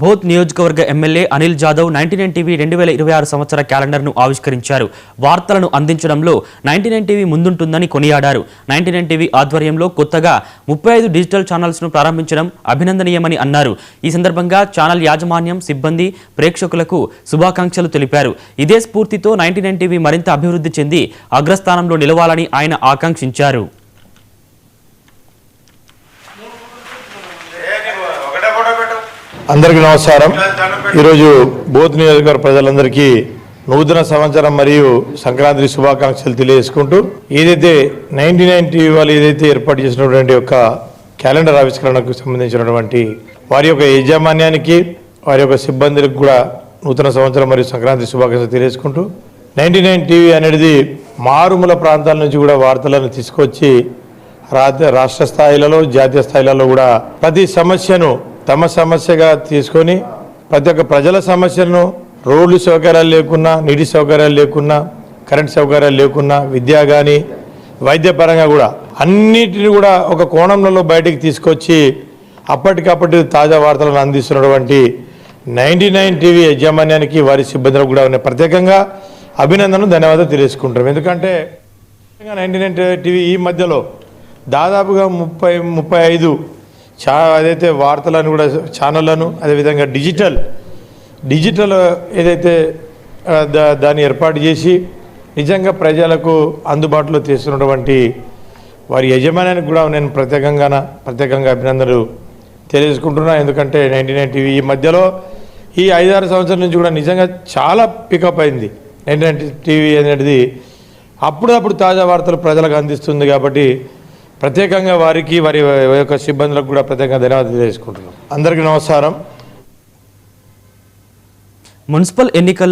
బోధ్ నియోజకవర్గ MLA Anil Jadhav 99 TV 2026 సంవత్సర క్యాలెండర్ను ఆవిష్కరించారు. వార్తలను అందించడంలో 99 టీవీ ముందుంటుందని కొనియాడారు. 99 టీవీ ఆధ్వర్యంలో కొత్తగా 35 డిజిటల్ ఛానల్స్ను ప్రారంభించడం అభినందనీయమని అన్నారు. ఈ సందర్భంగా ఛానల్ యాజమాన్యం, సిబ్బంది, ప్రేక్షకులకు శుభాకాంక్షలు తెలిపారు. ఇదే స్ఫూర్తితో 99 టీవీ మరింత అభివృద్ధి చెంది అగ్రస్థానంలో నిలవాలని ఆయన ఆకాంక్షించారు. అందరికీ నమస్కారం. ఈరోజు బోధ్ నియోజకవర్గ ప్రజలందరికీ నూతన సంవత్సరం మరియు సంక్రాంతి శుభాకాంక్షలు తెలియజేసుకుంటూ ఏదైతే 99 టీవీ వాళ్ళు ఏదైతే ఏర్పాటు చేసినటువంటి యొక్క క్యాలెండర్ ఆవిష్కరణకు సంబంధించినటువంటి వారి యొక్క యాజమాన్యానికి, వారి యొక్క సిబ్బందులకు కూడా నూతన సంవత్సరం మరియు సంక్రాంతి శుభాకాంక్షలు తెలియజేసుకుంటూ 99 టీవీ అనేది మారుమూల ప్రాంతాల నుంచి కూడా వార్తలను తీసుకొచ్చి రాష్ట్ర స్థాయిలలో, జాతీయ స్థాయిలలో కూడా ప్రతి సమస్యను తమ సమస్యగా తీసుకొని ప్రతి ఒక్క ప్రజల సమస్యలను రోడ్లు సౌకర్యాలు లేకున్నా, నీటి సౌకర్యాలు లేకున్నా, కరెంట్ సౌకర్యాలు లేకున్నా, విద్య కానీ వైద్యపరంగా కూడా అన్నిటిని కూడా ఒక కోణంలో బయటికి తీసుకొచ్చి అప్పటికప్పటి తాజా వార్తలను అందిస్తున్నటువంటి 99 టీవీ యాజమాన్యానికి, వారి సిబ్బందులకు కూడా ప్రత్యేకంగా అభినందనలు, ధన్యవాదాలు తెలియజేసుకుంటాం. ఎందుకంటే 99 టీవీ ఈ మధ్యలో దాదాపుగా 35 అదైతే వార్తలను కూడా ఛానళ్లను, అదేవిధంగా డిజిటల్ ఏదైతే దాన్ని ఏర్పాటు చేసి నిజంగా ప్రజలకు అందుబాటులో చేస్తున్నటువంటి వారి యజమానానికి కూడా నేను ప్రత్యేకంగా అభినందనలు తెలియజేసుకుంటున్నా. ఎందుకంటే 99 టీవీ ఈ మధ్యలో ఈ 5-6 సంవత్సరాల నుంచి కూడా నిజంగా చాలా పికప్ అయింది. 99 టీవీ అనేది అప్పుడప్పుడు తాజా వార్తలు ప్రజలకు అందిస్తుంది. కాబట్టి ప్రత్యేకంగా వారికి, వారి యొక్క సిబ్బందులకు కూడా ప్రత్యేకంగా ధన్యవాదాలు తెలియజేసుకుంటున్నాం. అందరికీ నమస్కారం. మున్సిపల్ ఎన్నికల్లో